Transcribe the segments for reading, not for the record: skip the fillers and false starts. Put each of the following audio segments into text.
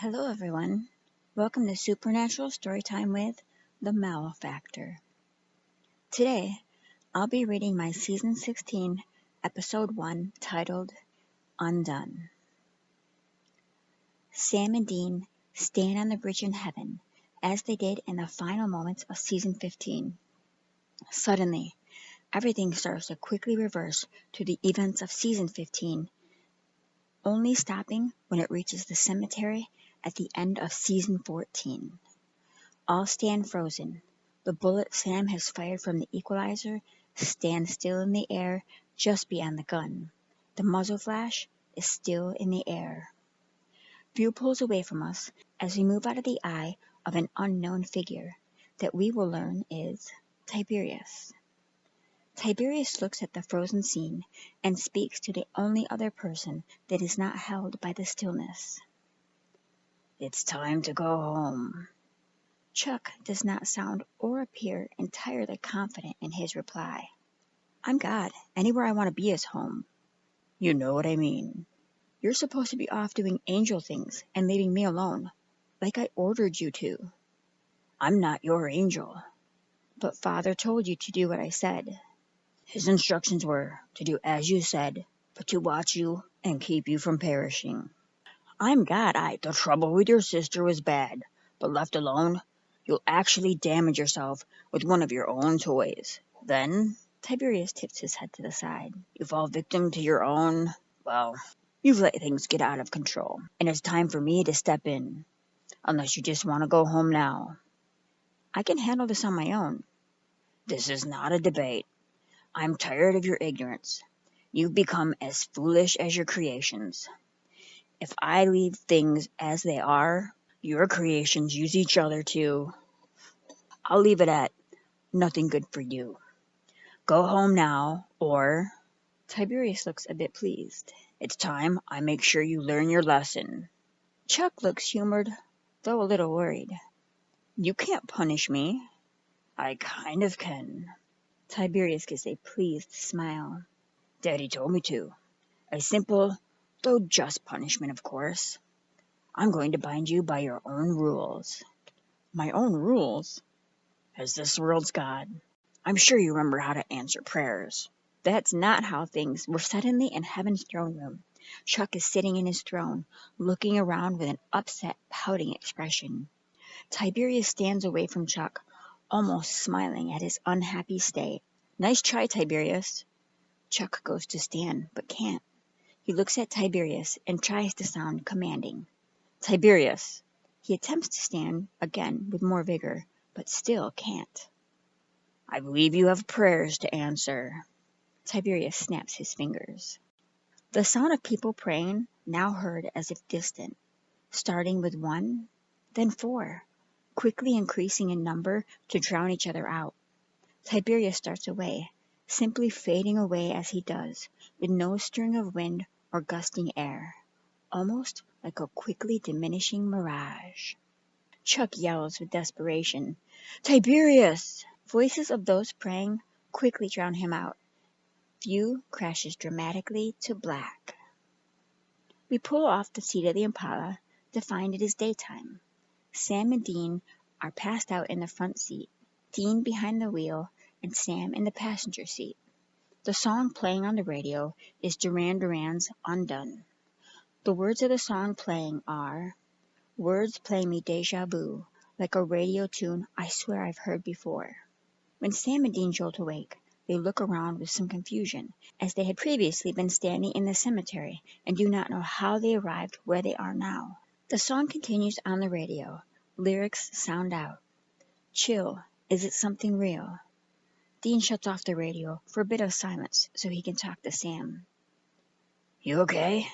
Hello, everyone. Welcome to Supernatural Storytime with The Malefactor. Today, I'll be reading my Season 16, Episode 1, titled Undone. Sam and Dean stand on the bridge in heaven, as they did in the final moments of Season 15. Suddenly, everything starts to quickly reverse to the events of Season 15, only stopping when it reaches the cemetery at the end of Season 14. All stand frozen. The bullet Sam has fired from the equalizer stands still in the air just beyond the gun. The muzzle flash is still in the air. View pulls away from us as we move out of the eye of an unknown figure that we will learn is Tiberius. Tiberius looks at the frozen scene and speaks to the only other person that is not held by the stillness. "It's time to go home." Chuck does not sound or appear entirely confident in his reply. "I'm God. Anywhere I want to be is home." "You know what I mean. You're supposed to be off doing angel things and leaving me alone, like I ordered you to." "I'm not your angel." "But Father told you to do what I said." "His instructions were to do as you said, but to watch you and keep you from perishing." "I'm God. The trouble with your sister was bad, but left alone, you'll actually damage yourself with one of your own toys. Then," Tiberius tips his head to the side, "you fall victim to your own, you've let things get out of control, and it's time for me to step in. Unless you just want to go home now." "I can handle this on my own." "This is not a debate. I'm tired of your ignorance. You've become as foolish as your creations. If I leave things as they are, your creations use each other to... I'll leave it at nothing good for you. Go home now, or..." Tiberius looks a bit pleased. "It's time I make sure you learn your lesson." Chuck looks humored, though a little worried. "You can't punish me." "I kind of can." Tiberius gives a pleased smile. "Daddy told me to. A simple, though just punishment, of course. I'm going to bind you by your own rules." "My own rules?" "As this world's God. I'm sure you remember how to answer prayers." That's not how things were suddenly in Heaven's throne room. Chuck is sitting in his throne, looking around with an upset, pouting expression. Tiberius stands away from Chuck, almost smiling at his unhappy state. "Nice try, Tiberius." Chuck goes to stand, but can't. He looks at Tiberius and tries to sound commanding. "Tiberius." He attempts to stand again with more vigor, but still can't. "I believe you have prayers to answer." Tiberius snaps his fingers. The sound of people praying, now heard as if distant, starting with 1, then 4, quickly increasing in number to drown each other out. Tiberius starts away, simply fading away as he does, with no stirring of wind or gusting air, almost like a quickly diminishing mirage. Chuck yells with desperation, "Tiberius!" Voices of those praying quickly drown him out. View crashes dramatically to black. We pull off the seat of the Impala to find it is daytime. Sam and Dean are passed out in the front seat, Dean behind the wheel and Sam in the passenger seat. The song playing on the radio is Duran Duran's Undone. The words of the song playing are, "Words play me deja vu, like a radio tune I swear I've heard before." When Sam and Dean jolt awake, they look around with some confusion, as they had previously been standing in the cemetery and do not know how they arrived where they are now. The song continues on the radio. Lyrics sound out. "Chill, is it something real?" Dean shuts off the radio for a bit of silence so he can talk to Sam. "You okay?"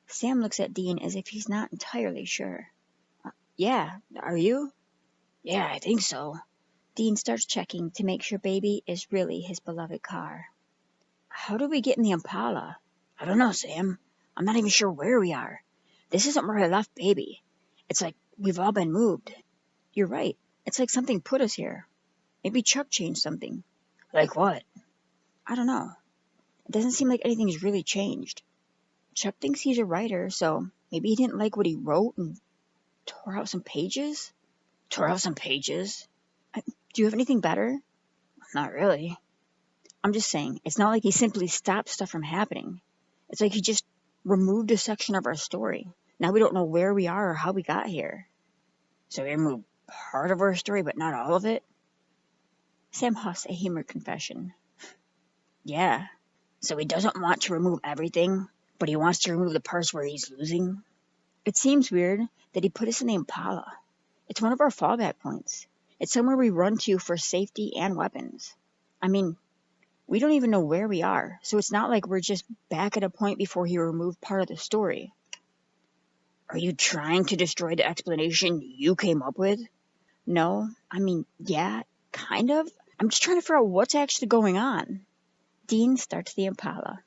Sam looks at Dean as if he's not entirely sure. "Yeah, are you?" "Yeah, I think so." Dean starts checking to make sure Baby is really his beloved car. "How did we get in the Impala?" "I don't know, Sam. I'm not even sure where we are. This isn't where I left Baby. It's like we've all been moved." "You're right. It's like something put us here. Maybe Chuck changed something." "Like what?" "I don't know. It doesn't seem like anything's really changed. Chuck thinks he's a writer, so maybe he didn't like what he wrote and Tore out some pages? Tore out some pages? Do you have anything better? Not really. I'm just saying, it's not like he simply stopped stuff from happening. It's like he just removed a section of our story. Now we don't know where we are or how we got here. So he removed part of our story, but not all of it? Sam huffs a humored confession. Yeah. So he doesn't want to remove everything, but he wants to remove the parts where he's losing? It seems weird that he put us in the Impala. It's one of our fallback points. It's somewhere we run to for safety and weapons. I mean, we don't even know where we are, so it's not like we're just back at a point before he removed part of the story. Are you trying to destroy the explanation you came up with? No, I mean, yeah, kind of. I'm just trying to figure out what's actually going on. Dean starts the Impala.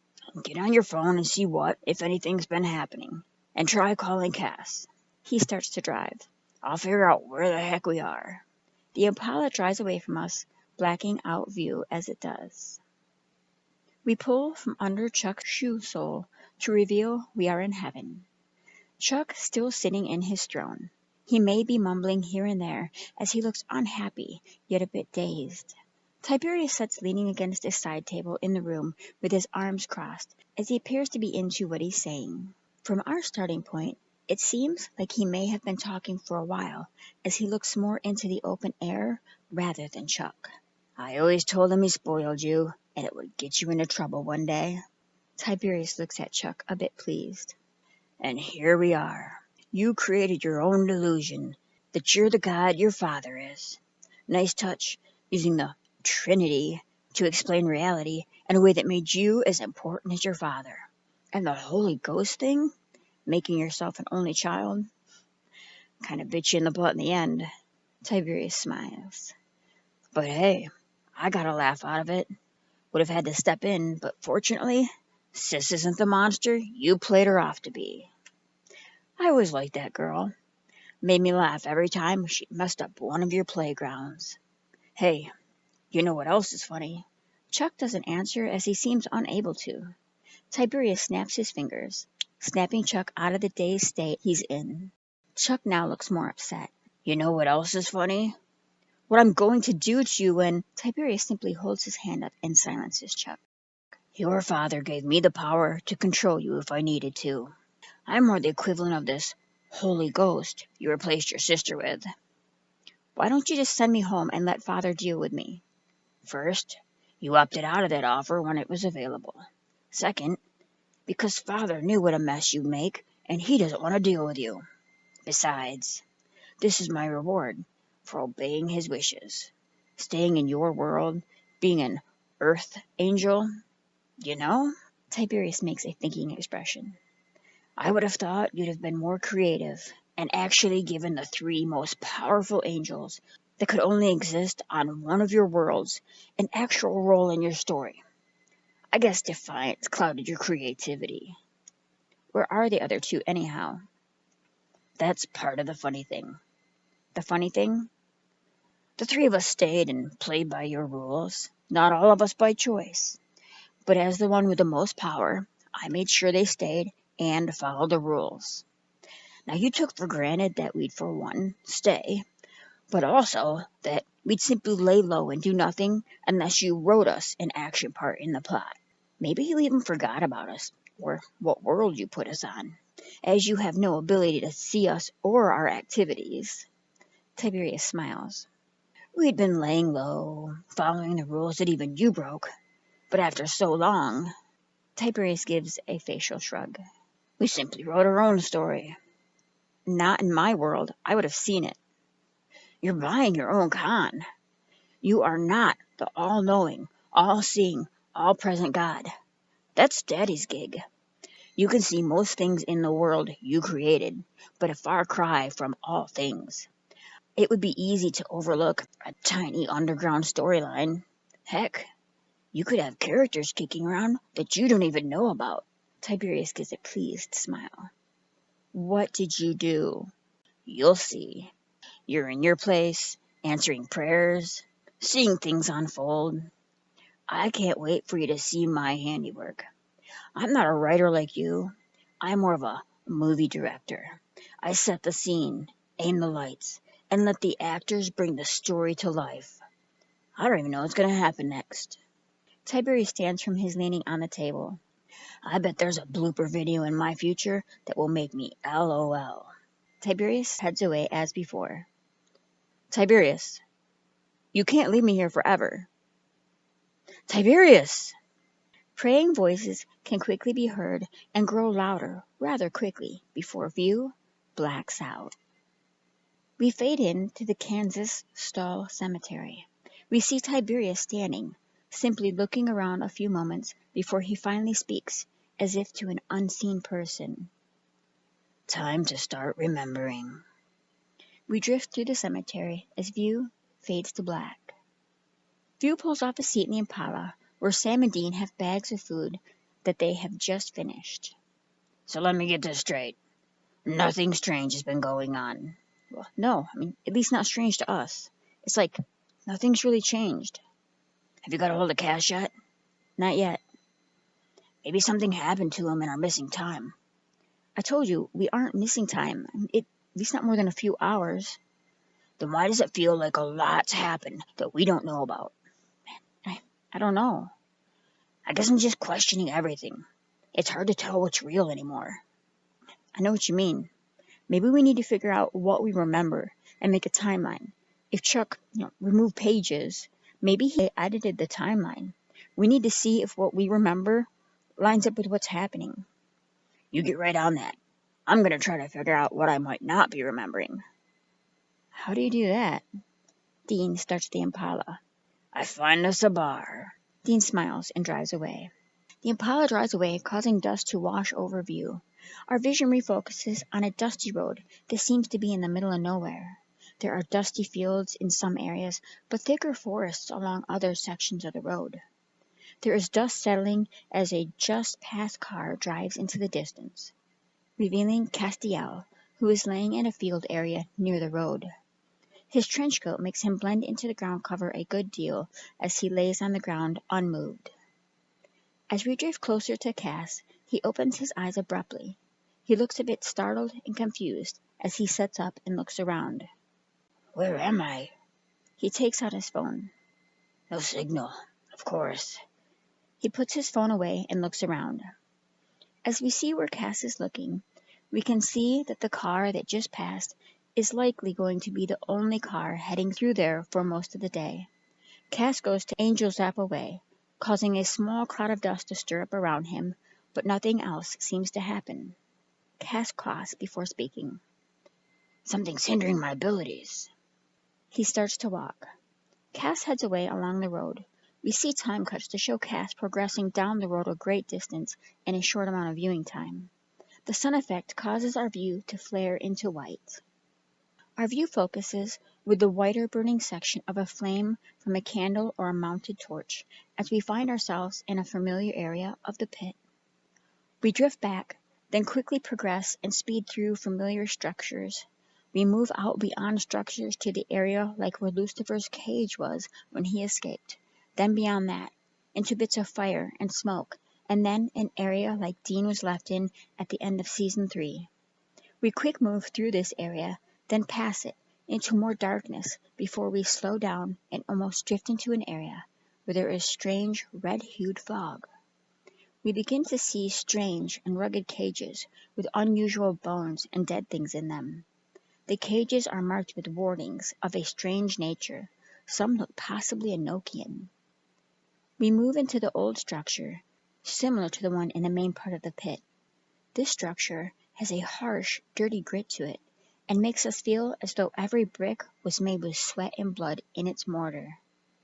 Get on your phone and see what, if anything's been happening. And try calling Cass. He starts to drive. I'll figure out where the heck we are. The Impala drives away from us, blacking out view as it does. We pull from under Chuck's shoe sole to reveal we are in heaven. Chuck still sitting in his throne. He may be mumbling here and there as he looks unhappy, yet a bit dazed. Tiberius sits leaning against a side table in the room with his arms crossed, as he appears to be into what he's saying. From our starting point, it seems like he may have been talking for a while, as he looks more into the open air rather than Chuck. I always told him he spoiled you, and it would get you into trouble one day. Tiberius looks at Chuck a bit pleased. And here we are. You created your own delusion that you're the god your father is. Nice touch, using the Trinity to explain reality in a way that made you as important as your father. And the Holy Ghost thing? Making yourself an only child? Kind of bit you in the butt in the end. Tiberius smiles. But hey, I got a laugh out of it. Would have had to step in, but fortunately, Sis isn't the monster you played her off to be. I always liked that girl. Made me laugh every time she messed up one of your playgrounds. Hey, you know what else is funny? Chuck doesn't answer as he seems unable to. Tiberius snaps his fingers, snapping Chuck out of the dazed state he's in. Chuck now looks more upset. You know what else is funny? What I'm going to do to you when... Tiberius simply holds his hand up and silences Chuck. Your father gave me the power to control you if I needed to. I'm more the equivalent of this Holy Ghost you replaced your sister with. Why don't you just send me home and let Father deal with me? First, you opted out of that offer when it was available. Second, because Father knew what a mess you'd make, and he doesn't want to deal with you. Besides, this is my reward for obeying his wishes. Staying in your world, being an earth angel, you know? Tiberius makes a thinking expression. I would have thought you'd have been more creative and actually given the three most powerful angels that could only exist on one of your worlds an actual role in your story. I guess defiance clouded your creativity. Where are the other two anyhow? That's part of the funny thing. The funny thing? The three of us stayed and played by your rules, not all of us by choice. But as the one with the most power, I made sure they stayed and followed the rules. Now you took for granted that we'd, for one, stay, but also that we'd simply lay low and do nothing unless you wrote us an action part in the plot. Maybe you even forgot about us, or what world you put us on, as you have no ability to see us or our activities. Tiberius smiles. We'd been laying low, following the rules that even you broke, but after so long... Tiberius gives a facial shrug. We simply wrote our own story. Not in my world. I would have seen it. You're buying your own con. You are not the all-knowing, all-seeing, all-present God. That's Daddy's gig. You can see most things in the world you created, but a far cry from all things. It would be easy to overlook a tiny underground storyline. Heck, you could have characters kicking around that you don't even know about. Tiberius gives a pleased smile. What did you do? You'll see. You're in your place, answering prayers, seeing things unfold. I can't wait for you to see my handiwork. I'm not a writer like you. I'm more of a movie director. I set the scene. Aim the lights, and let the actors bring the story to life. I don't even know what's going to happen next. Tiberius stands from his leaning on the table. I bet there's a blooper video in my future that will make me LOL. Tiberius heads away as before. Tiberius, you can't leave me here forever. Tiberius! Praying voices can quickly be heard and grow louder rather quickly before view blacks out. We fade in to the Kansas Stall Cemetery. We see Tiberius standing, simply looking around a few moments before he finally speaks, as if to an unseen person. Time to start remembering. We drift through the cemetery as view fades to black. View pulls off a seat in the Impala, where Sam and Dean have bags of food that they have just finished. So let me get this straight. Nothing strange has been going on. Well, no, at least not strange to us. It's like nothing's really changed. Have you got a hold of Cash yet? Not yet. Maybe something happened to him in our missing time. I told you, we aren't missing time. At least not more than a few hours. Then why does it feel like a lot's happened that we don't know about? I don't know. I guess I'm just questioning everything. It's hard to tell what's real anymore. I know what you mean. Maybe we need to figure out what we remember and make a timeline. If Chuck, removed pages, maybe he edited the timeline. We need to see if what we remember lines up with what's happening. You get right on that. I'm going to try to figure out what I might not be remembering. How do you do that? Dean starts the Impala. I find us a bar. Dean smiles and drives away. The Impala drives away, causing dust to wash over view. Our vision refocuses on a dusty road that seems to be in the middle of nowhere. There are dusty fields in some areas, but thicker forests along other sections of the road. There is dust settling as a just-passed car drives into the distance, revealing Castiel, who is laying in a field area near the road. His trench coat makes him blend into the ground cover a good deal as he lays on the ground unmoved. As we drift closer to Cass, he opens his eyes abruptly. He looks a bit startled and confused as he sits up and looks around. Where am I? He takes out his phone. No signal, of course. He puts his phone away and looks around. As we see where Cass is looking, we can see that the car that just passed is likely going to be the only car heading through there for most of the day. Cass goes to angel zap away, causing a small cloud of dust to stir up around him, but nothing else seems to happen. Cass coughs before speaking. Something's hindering my abilities. He starts to walk. Cass heads away along the road. We see time cuts to show Cass progressing down the road a great distance in a short amount of viewing time. The sun effect causes our view to flare into white. Our view focuses with the whiter burning section of a flame from a candle or a mounted torch as we find ourselves in a familiar area of the pit. We drift back, then quickly progress and speed through familiar structures. We move out beyond structures to the area like where Lucifer's cage was when he escaped, then beyond that, into bits of fire and smoke, and then an area like Dean was left in at the end of Season 3. We quick move through this area, then pass it, into more darkness before we slow down and almost drift into an area where there is strange red-hued fog. We begin to see strange and rugged cages with unusual bones and dead things in them. The cages are marked with wardings of a strange nature. Some look possibly Enochian. We move into the old structure, similar to the one in the main part of the pit. This structure has a harsh, dirty grit to it, and makes us feel as though every brick was made with sweat and blood in its mortar.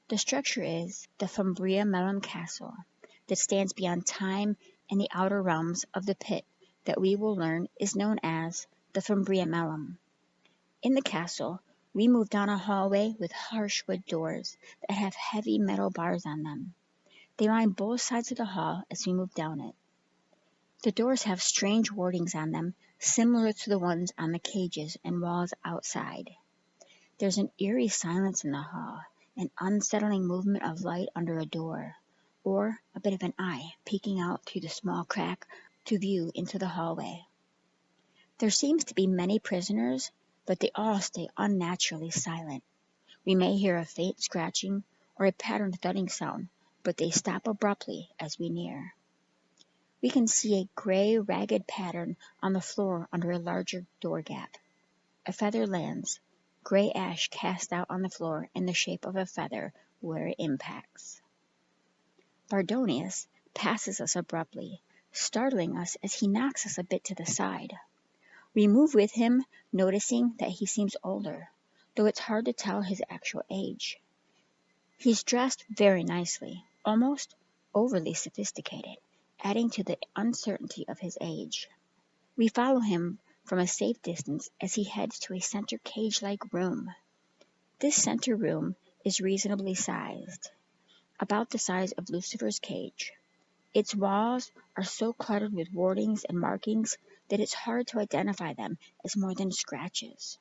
The structure is the Fria Melum castle that stands beyond time and the outer realms of the pit that we will learn is known as the Fria Melum. In the castle, we move down a hallway with harsh wood doors that have heavy metal bars on them. They line both sides of the hall as we move down it. The doors have strange wardings on them, similar to the ones on the cages and walls outside. There's an eerie silence in the hall, an unsettling movement of light under a door, or a bit of an eye peeking out through the small crack to view into the hallway. There seems to be many prisoners, but they all stay unnaturally silent. We may hear a faint scratching or a patterned thudding sound, but they stop abruptly as we near. We can see a gray, ragged pattern on the floor under a larger door gap. A feather lands, gray ash cast out on the floor in the shape of a feather where it impacts. Bardonius passes us abruptly, startling us as he knocks us a bit to the side. We move with him, noticing that he seems older, though it's hard to tell his actual age. He's dressed very nicely, almost overly sophisticated, adding to the uncertainty of his age. We follow him from a safe distance as he heads to a center cage-like room. This center room is reasonably sized, about the size of Lucifer's cage. Its walls are so cluttered with wardings and markings that it's hard to identify them as more than scratches.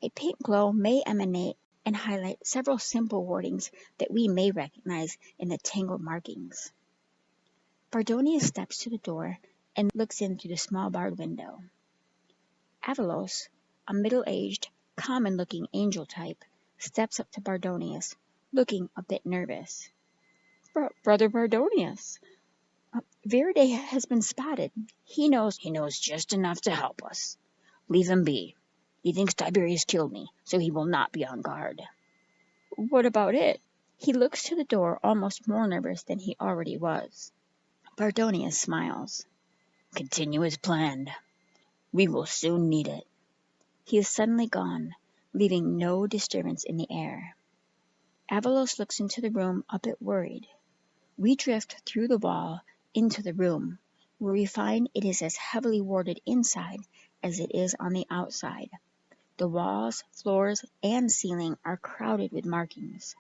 A pink glow may emanate and highlight several simple wardings that we may recognize in the tangled markings. Bardonius steps to the door and looks in through the small barred window. Avalos, a middle-aged, common-looking angel type, steps up to Bardonius, looking a bit nervous. Brother Bardonius, Verde has been spotted. He knows just enough to help us. Leave him be. He thinks Tiberius killed me, so he will not be on guard. What about it? He looks to the door almost more nervous than he already was. Bardonius smiles. Continue as planned. We will soon need it. He is suddenly gone, leaving no disturbance in the air. Avalos looks into the room a bit worried. We drift through the wall into the room, where we find it is as heavily warded inside as it is on the outside. The walls, floors, and ceiling are crowded with markings.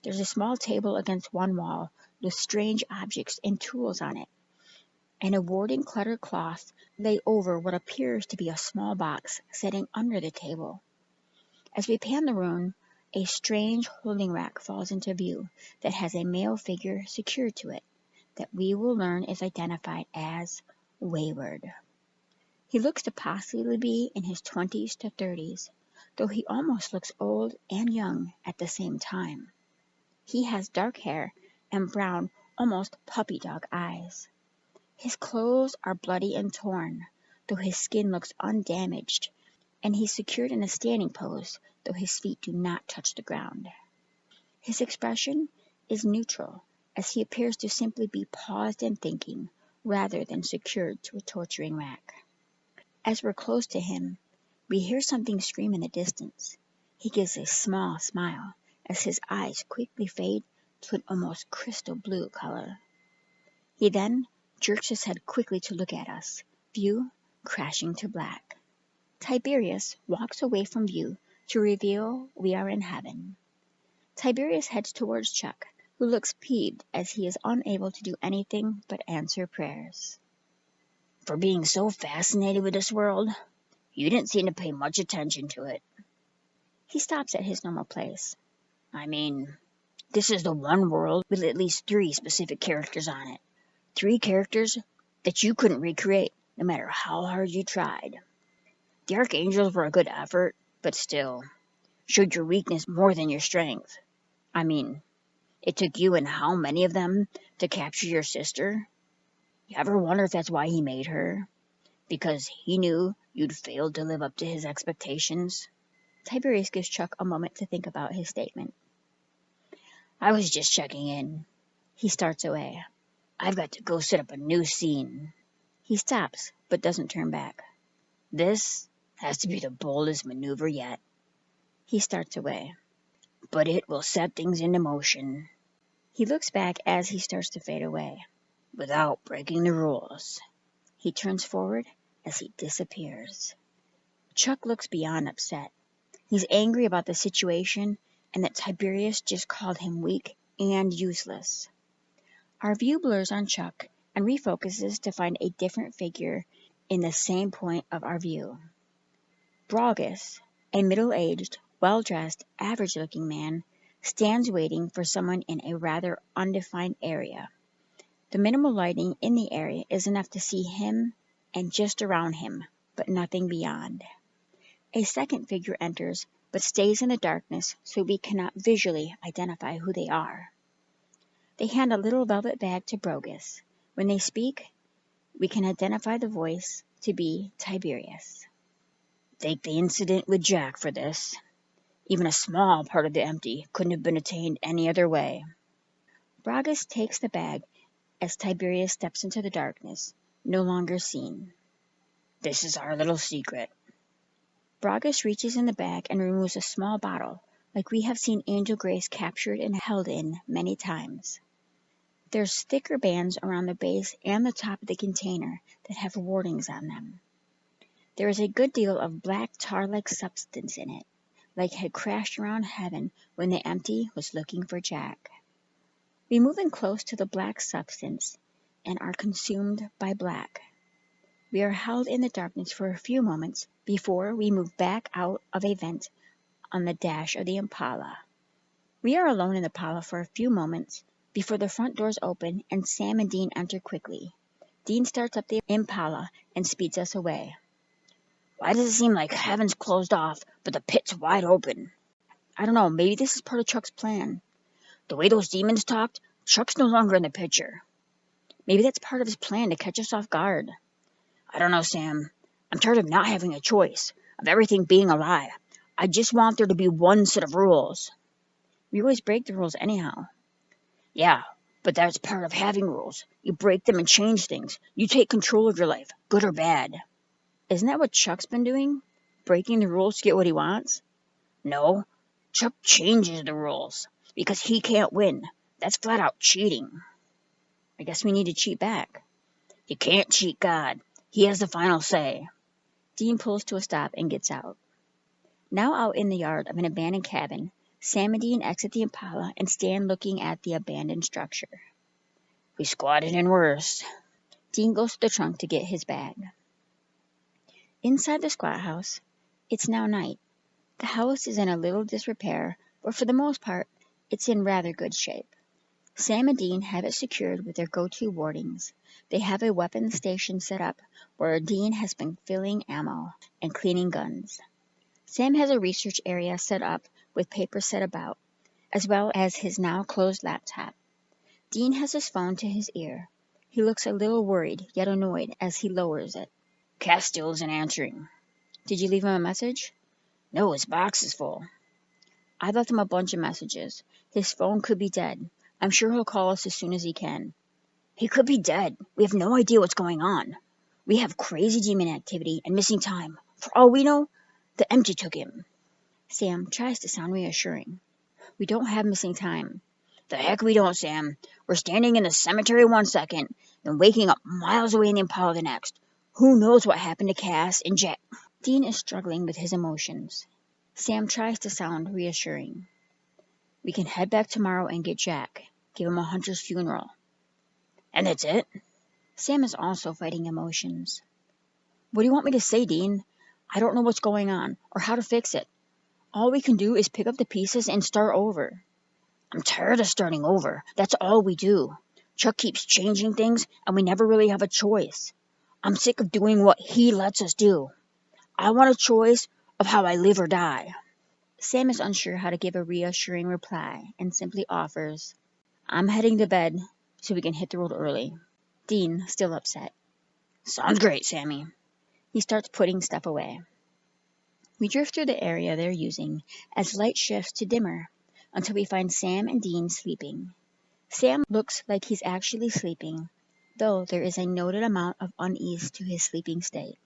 There's a small table against one wall with strange objects and tools on it, and a warding cluttered cloth lay over what appears to be a small box sitting under the table. As we pan the room, a strange holding rack falls into view that has a male figure secured to it that we will learn is identified as Wayward. He looks to possibly be in his 20s to 30s, though he almost looks old and young at the same time. He has dark hair and brown, almost puppy dog eyes. His clothes are bloody and torn, though his skin looks undamaged, and he's secured in a standing pose, though his feet do not touch the ground. His expression is neutral, as he appears to simply be paused and thinking, rather than secured to a torturing rack. As we're close to him, we hear something scream in the distance. He gives a small smile, as his eyes quickly fade to an almost crystal blue color. He then jerks his head quickly to look at us, view crashing to black. Tiberius walks away from view to reveal we are in heaven. Tiberius heads towards Chuck, who looks peeved as he is unable to do anything but answer prayers. For being so fascinated with this world, you didn't seem to pay much attention to it. He stops at his normal place. I mean, this is the one world with at least 3 specific characters on it. 3 characters that you couldn't recreate, no matter how hard you tried. The Archangels were a good effort, but still, showed your weakness more than your strength. I mean, it took you and how many of them to capture your sister? You ever wonder if that's why he made her? Because he knew you'd failed to live up to his expectations? Tiberius gives Chuck a moment to think about his statement. I was just checking in. He starts away. I've got to go set up a new scene. He stops, but doesn't turn back. This has to be the boldest maneuver yet. He starts away. But it will set things into motion. He looks back as he starts to fade away, without breaking the rules. He turns forward as he disappears. Chuck looks beyond upset. He's angry about the situation and that Tiberius just called him weak and useless. Our view blurs on Chuck and refocuses to find a different figure in the same point of our view. Braugus, a middle-aged, well-dressed, average-looking man, stands waiting for someone in a rather undefined area. The minimal lighting in the area is enough to see him and just around him, but nothing beyond. A second figure enters, but stays in the darkness so we cannot visually identify who they are. They hand a little velvet bag to Brogus. When they speak, we can identify the voice to be Tiberius. Take the incident with Jack for this. Even a small part of the empty couldn't have been attained any other way. Brogus takes the bag as Tiberius steps into the darkness, no longer seen. This is our little secret. Brogus reaches in the bag and removes a small bottle, like we have seen Angel Grace captured and held in many times. There's thicker bands around the base and the top of the container that have wardings on them. There is a good deal of black tar-like substance in it, like had crashed around heaven when the empty was looking for Jack. We move in close to the black substance and are consumed by black. We are held in the darkness for a few moments before we move back out of a vent on the dash of the Impala. We are alone in the Impala for a few moments before the front doors open and Sam and Dean enter quickly. Dean starts up the Impala and speeds us away. Why does it seem like heaven's closed off, but the pit's wide open? I don't know, maybe this is part of Chuck's plan. The way those demons talked, Chuck's no longer in the picture. Maybe that's part of his plan to catch us off guard. I don't know, Sam. I'm tired of not having a choice, of everything being a lie. I just want there to be one set of rules. We always break the rules anyhow. Yeah, but that's part of having rules. You break them and change things. You take control of your life, good or bad. Isn't that what Chuck's been doing? Breaking the rules to get what he wants? No, Chuck changes the rules, because he can't win. That's flat out cheating. I guess we need to cheat back. You can't cheat God. He has the final say. Dean pulls to a stop and gets out. Now out in the yard of an abandoned cabin, Sam and Dean exit the Impala and stand looking at the abandoned structure. We squatted in worse. Dean goes to the trunk to get his bag. Inside the squat house, it's now night. The house is in a little disrepair, but for the most part, it's in rather good shape. Sam and Dean have it secured with their go-to wardings. They have a weapons station set up where Dean has been filling ammo and cleaning guns. Sam has a research area set up with papers set about, as well as his now closed laptop. Dean has his phone to his ear. He looks a little worried, yet annoyed, as he lowers it. Cass still isn't answering. Did you leave him a message? No, his box is full. I left him a bunch of messages. His phone could be dead. I'm sure he'll call us as soon as he can. He could be dead. We have no idea what's going on. We have crazy demon activity and missing time. For all we know, the empty took him. Sam tries to sound reassuring. We don't have missing time. The heck we don't, Sam. We're standing in the cemetery one second, then waking up miles away in the Impala the next. Who knows what happened to Cass and Jack? Dean is struggling with his emotions. Sam tries to sound reassuring. We can head back tomorrow and get Jack. Give him a hunter's funeral. And that's it? Sam is also fighting emotions. What do you want me to say, Dean? I don't know what's going on, or how to fix it. All we can do is pick up the pieces and start over. I'm tired of starting over. That's all we do. Chuck keeps changing things, and we never really have a choice. I'm sick of doing what he lets us do. I want a choice of how I live or die. Sam is unsure how to give a reassuring reply, and simply offers, I'm heading to bed so we can hit the road early. Dean, still upset. Sounds great, Sammy. He starts putting stuff away. We drift through the area they're using as light shifts to dimmer until we find Sam and Dean sleeping. Sam looks like he's actually sleeping, though there is a noted amount of unease to his sleeping state.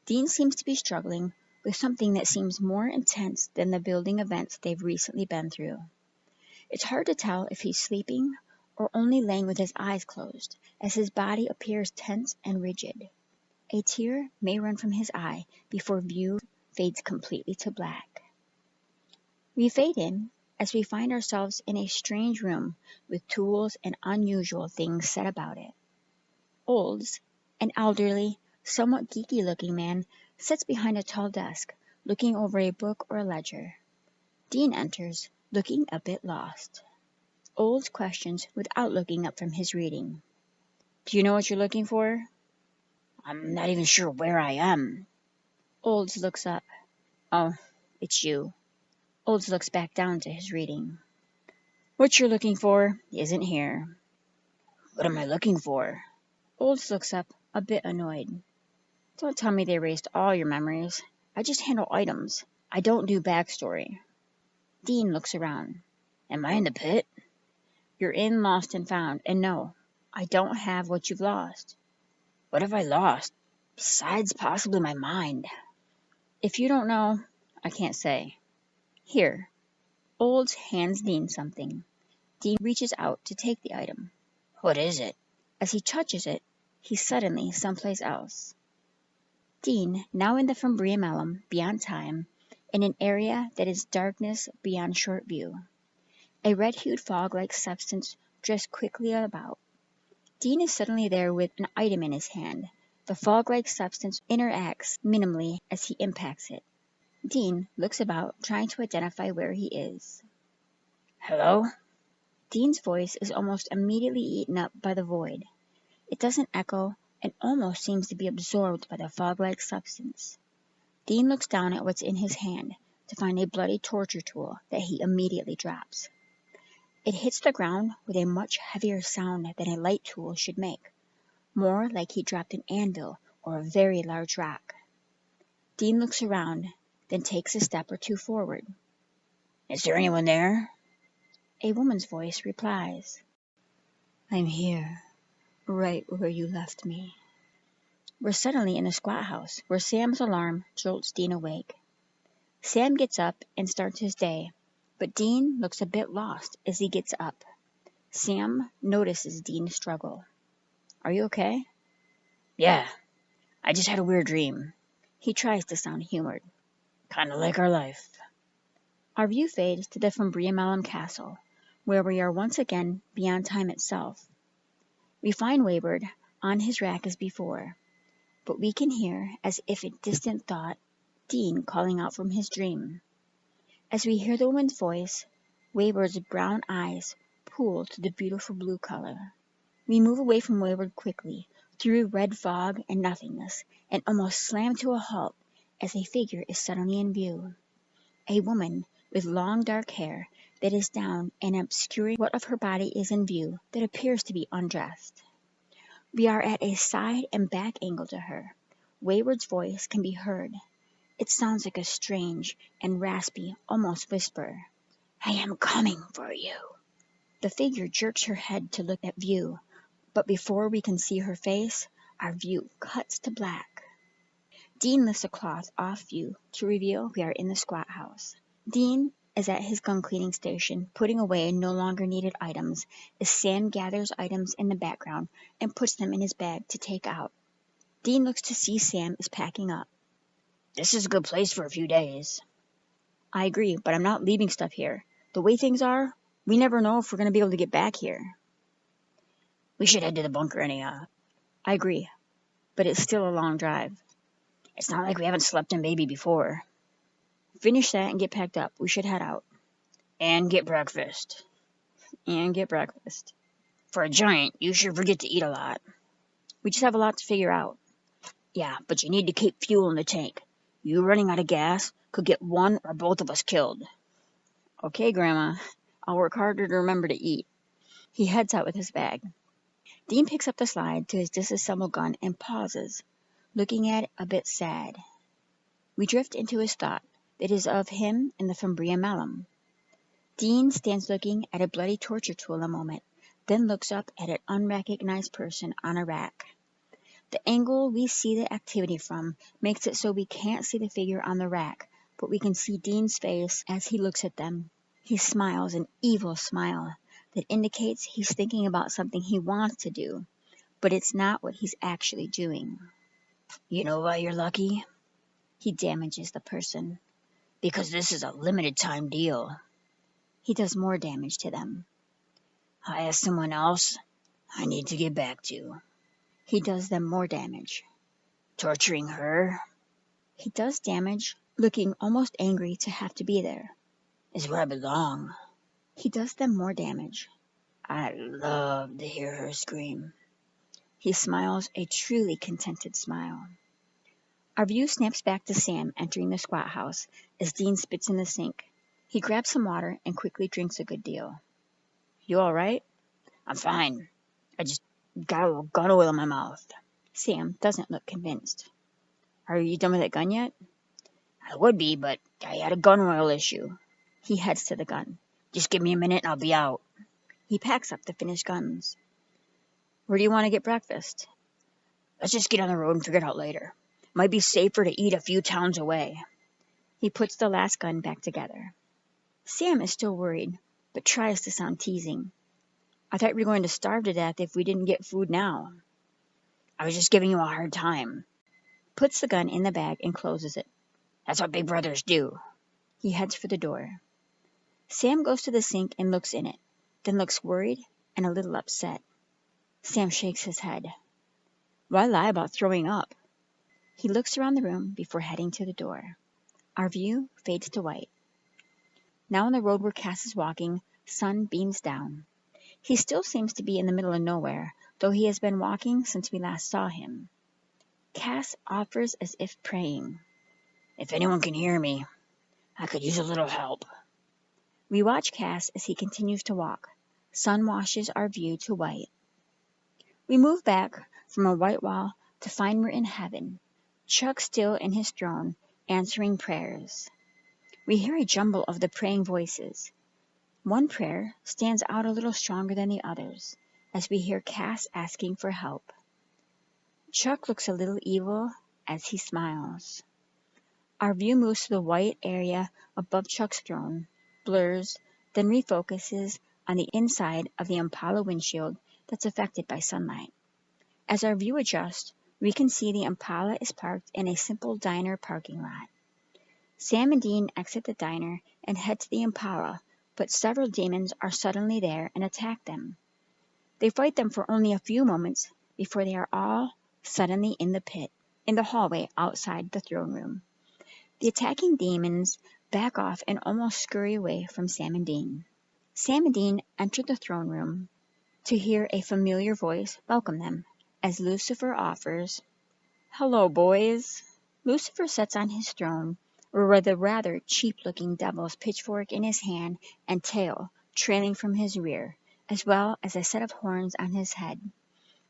Dean seems to be struggling with something that seems more intense than the building events they've recently been through. It's hard to tell if he's sleeping or only laying with his eyes closed, as his body appears tense and rigid. A tear may run from his eye before view fades completely to black. We fade in as we find ourselves in a strange room with tools and unusual things set about it. Olds, an elderly, somewhat geeky-looking man, sits behind a tall desk, looking over a book or a ledger. Dean enters, looking a bit lost. Olds questions without looking up from his reading. Do you know what you're looking for? I'm not even sure where I am. Olds looks up. Oh, it's you. Olds looks back down to his reading. What you're looking for isn't here. What am I looking for? Olds looks up, a bit annoyed. Don't tell me they erased all your memories. I just handle items. I don't do backstory. Dean looks around. Am I in the pit? You're in Lost and Found, and no, I don't have what you've lost. What have I lost? Besides possibly my mind. If you don't know, I can't say. Here. Olds hands Dean something. Dean reaches out to take the item. What is it? As he touches it, he's suddenly someplace else. Dean, now in the Fria Melum, beyond time, in an area that is darkness beyond short view. A red-hued fog-like substance drifts quickly about. Dean is suddenly there with an item in his hand. The fog-like substance interacts minimally as he impacts it. Dean looks about, trying to identify where he is. Hello? Dean's voice is almost immediately eaten up by the void. It doesn't echo and almost seems to be absorbed by the fog-like substance. Dean looks down at what's in his hand to find a bloody torture tool that he immediately drops. It hits the ground with a much heavier sound than a light tool should make, more like he dropped an anvil or a very large rock. Dean looks around, then takes a step or two forward. Is there anyone there? A woman's voice replies. I'm here, right where you left me. We're suddenly in the squat house, where Sam's alarm jolts Dean awake. Sam gets up and starts his day, but Dean looks a bit lost as he gets up. Sam notices Dean struggle. Are you okay? Yeah, I just had a weird dream. He tries to sound humored. Kinda like our life. Our view fades to the Fria Melum castle, where we are once again beyond time itself. We find Wayward on his rack as before, but we can hear, as if a distant thought, Dean calling out from his dream. As we hear the woman's voice, Wayward's brown eyes pool to the beautiful blue color. We move away from Wayward quickly, through red fog and nothingness, and almost slam to a halt as a figure is suddenly in view. A woman with long dark hair that is down and obscuring what of her body is in view that appears to be undressed. We are at a side and back angle to her. Wayward's voice can be heard. It sounds like a strange and raspy, almost whisper. I am coming for you. The figure jerks her head to look at view, but before we can see her face, our view cuts to black. Dean lifts a cloth off view to reveal we are in the squat house. Dean is at his gun cleaning station, putting away no longer needed items as Sam gathers items in the background and puts them in his bag to take out. Dean looks to see Sam is packing up. This is a good place for a few days. I agree, but I'm not leaving stuff here. The way things are, we never know if we're going to be able to get back here. We should head to the bunker anyhow. I agree, but it's still a long drive. It's not like we haven't slept in baby before. Finish that and get packed up. We should head out. And get breakfast. For a giant, you sure forget to eat a lot. We just have a lot to figure out. Yeah, but you need to keep fuel in the tank. You running out of gas could get one or both of us killed. Okay, Grandma. I'll work harder to remember to eat. He heads out with his bag. Dean picks up the slide to his disassembled gun and pauses, looking at it a bit sad. We drift into his thought that is of him and the Fria Melum. Dean stands looking at a bloody torture tool a moment, then looks up at an unrecognized person on a rack. The angle we see the activity from makes it so we can't see the figure on the rack, but we can see Dean's face as he looks at them. He smiles an evil smile that indicates he's thinking about something he wants to do, but it's not what he's actually doing. You know why you're lucky? He damages the person. Because this is a limited time deal. He does more damage to them. I have someone else I need to get back to. He does them more damage. Torturing her? He does damage, looking almost angry to have to be there. Is where I belong. He does them more damage. I love to hear her scream. He smiles a truly contented smile. Our view snaps back to Sam entering the squat house as Dean spits in the sink. He grabs some water and quickly drinks a good deal. You all right? I'm fine. I just got a little gun oil in my mouth. Sam doesn't look convinced. Are you done with that gun yet? I would be, but I had a gun oil issue. He heads to the gun. Just give me a minute and I'll be out. He packs up the finished guns. Where do you want to get breakfast? Let's just get on the road and figure it out later. Might be safer to eat a few towns away. He puts the last gun back together. Sam is still worried, but tries to sound teasing. I thought we were going to starve to death if we didn't get food now. I was just giving you a hard time. Puts the gun in the bag and closes it. That's what big brothers do. He heads for the door. Sam goes to the sink and looks in it, then looks worried and a little upset. Sam shakes his head. Why lie about throwing up? He looks around the room before heading to the door. Our view fades to white. Now on the road where Cass is walking, sun beams down. He still seems to be in the middle of nowhere, though he has been walking since we last saw him. Cass offers as if praying. If anyone can hear me, I could use a little help. We watch Cass as he continues to walk. Sun washes our view to white. We move back from a white wall to find we're in heaven. Chuck still in his throne, answering prayers. We hear a jumble of the praying voices. One prayer stands out a little stronger than the others, as we hear Cass asking for help. Chuck looks a little evil as he smiles. Our view moves to the white area above Chuck's throne, blurs, then refocuses on the inside of the Impala windshield that's affected by sunlight. As our view adjusts, we can see the Impala is parked in a simple diner parking lot. Sam and Dean exit the diner and head to the Impala, but several demons are suddenly there and attack them. They fight them for only a few moments before they are all suddenly in the pit, in the hallway outside the throne room. The attacking demons back off and almost scurry away from Sam and Dean. Sam and Dean enter the throne room to hear a familiar voice welcome them, as Lucifer offers, Hello, boys. Lucifer sits on his throne, with a rather cheap-looking devil's pitchfork in his hand and tail trailing from his rear, as well as a set of horns on his head.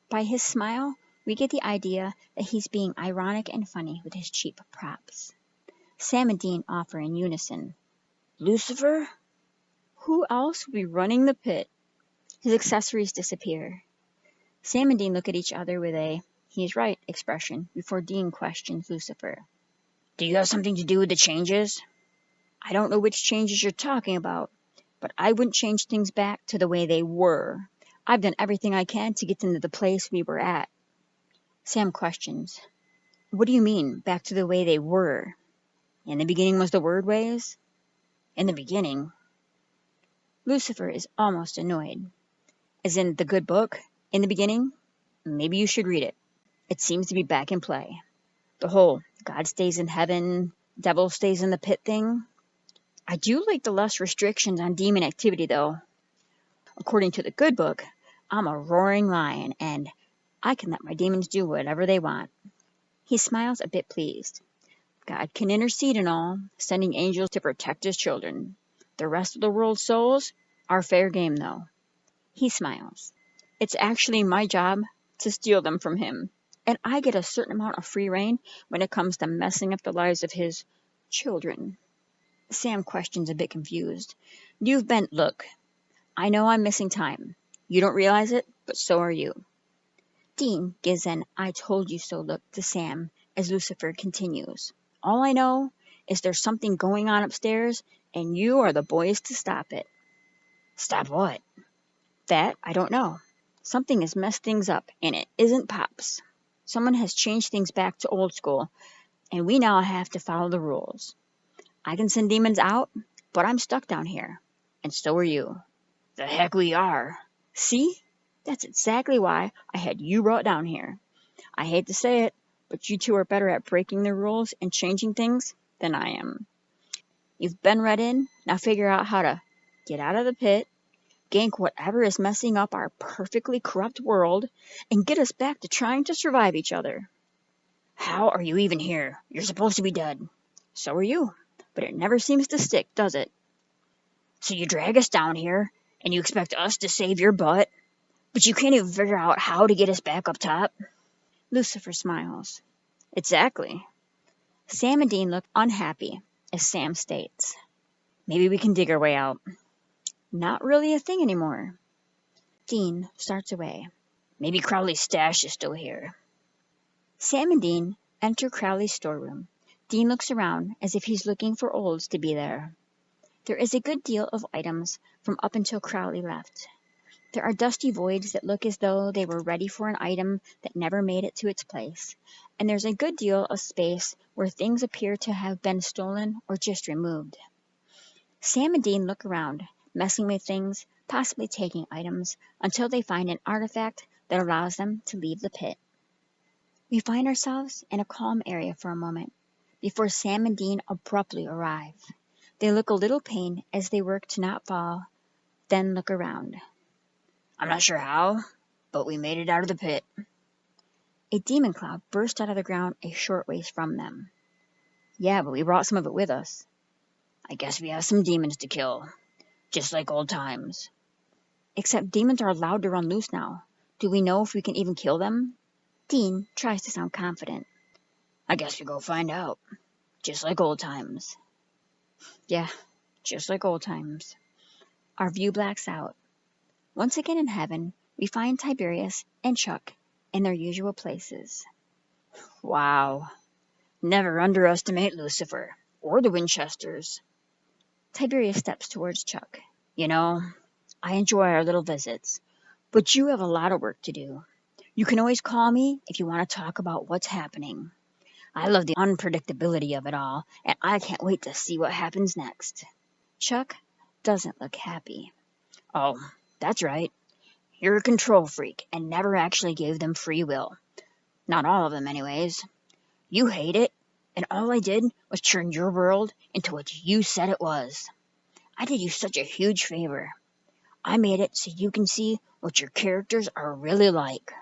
By his smile, we get the idea that he's being ironic and funny with his cheap props. Sam and Dean offer in unison, Lucifer? Who else would be running the pit? His accessories disappear. Sam and Dean look at each other with a he's right expression before Dean questions Lucifer. Do you have something to do with the changes? I don't know which changes you're talking about, but I wouldn't change things back to the way they were. I've done everything I can to get them to the place we were at. Sam questions. What do you mean, back to the way they were? In the beginning was the word ways? In the beginning. Lucifer is almost annoyed. As in the good book, in the beginning? Maybe you should read it. It seems to be back in play. The whole God stays in heaven, devil stays in the pit thing. I do like the less restrictions on demon activity, though. According to the good book, I'm a roaring lion, and I can let my demons do whatever they want. He smiles a bit pleased. God can intercede and all, sending angels to protect his children. The rest of the world's souls are fair game, though. He smiles. It's actually my job to steal them from him, and I get a certain amount of free reign when it comes to messing up the lives of his children. Sam questions a bit confused. Look, I know I'm missing time. You don't realize it, but so are you. Dean gives an I told you so look to Sam as Lucifer continues. All I know is there's something going on upstairs, and you are the boys to stop it. Stop what? That I don't know. Something has messed things up, and it isn't Pops. Someone has changed things back to old school, and we now have to follow the rules. I can send demons out, but I'm stuck down here, and so are you. The heck we are. See? That's exactly why I had you brought down here. I hate to say it, but you two are better at breaking the rules and changing things than I am. You've been read in, now figure out how to get out of the pit, gank whatever is messing up our perfectly corrupt world, and get us back to trying to survive each other. How are you even here? You're supposed to be dead. So are you. But it never seems to stick, does it? So you drag us down here, and you expect us to save your butt, but you can't even figure out how to get us back up top? Lucifer smiles. Exactly. Sam and Dean look unhappy, as Sam states. Maybe we can dig our way out. Not really a thing anymore. Dean starts away. Maybe Crowley's stash is still here. Sam and Dean enter Crowley's storeroom. Dean looks around as if he's looking for Olds to be there. There is a good deal of items from up until Crowley left. There are dusty voids that look as though they were ready for an item that never made it to its place, and there's a good deal of space where things appear to have been stolen or just removed. Sam and Dean look around, messing with things, possibly taking items, until they find an artifact that allows them to leave the pit. We find ourselves in a calm area for a moment, before Sam and Dean abruptly arrive. They look a little pained as they work to not fall, then look around. I'm not sure how, but we made it out of the pit. A demon cloud burst out of the ground a short ways from them. Yeah, but we brought some of it with us. I guess we have some demons to kill, just like old times. Except demons are allowed to run loose now. Do we know if we can even kill them? Dean tries to sound confident. I guess we go find out. Just like old times. Yeah, just like old times. Our view blacks out. Once again in heaven, we find Tiberius and Chuck in their usual places. Wow. Never underestimate Lucifer, or the Winchesters. Tiberius steps towards Chuck. You know, I enjoy our little visits, but you have a lot of work to do. You can always call me if you want to talk about what's happening. I love the unpredictability of it all, and I can't wait to see what happens next. Chuck doesn't look happy. Oh, that's right. You're a control freak and never actually gave them free will. Not all of them, anyways. You hate it, and all I did was turn your world into what you said it was. I did you such a huge favor. I made it so you can see what your characters are really like.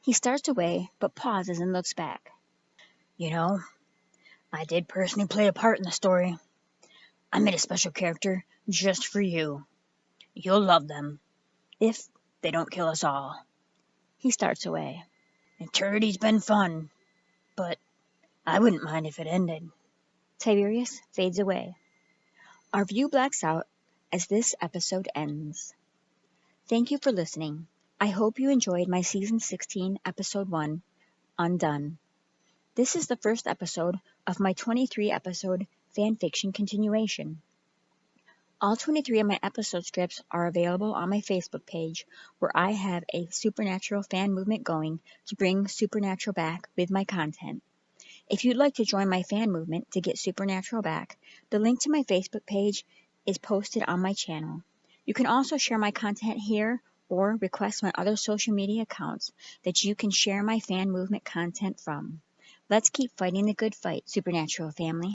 He starts away, but pauses and looks back. You know, I did personally play a part in the story. I made a special character just for you. You'll love them, if they don't kill us all. He starts away. Eternity's been fun, but I wouldn't mind if it ended. Tiberius fades away. Our view blacks out as this episode ends. Thank you for listening. I hope you enjoyed my Season 16, Episode 1, Undone. This is the first episode of my 23-episode fanfiction continuation. All 23 of my episode scripts are available on my Facebook page, where I have a supernatural fan movement going to bring supernatural back with my content. If you'd like to join my fan movement to get supernatural back, the link to my Facebook page is posted on my channel. You can also share my content here or request my other social media accounts that you can share my fan movement content from. Let's keep fighting the good fight, supernatural family.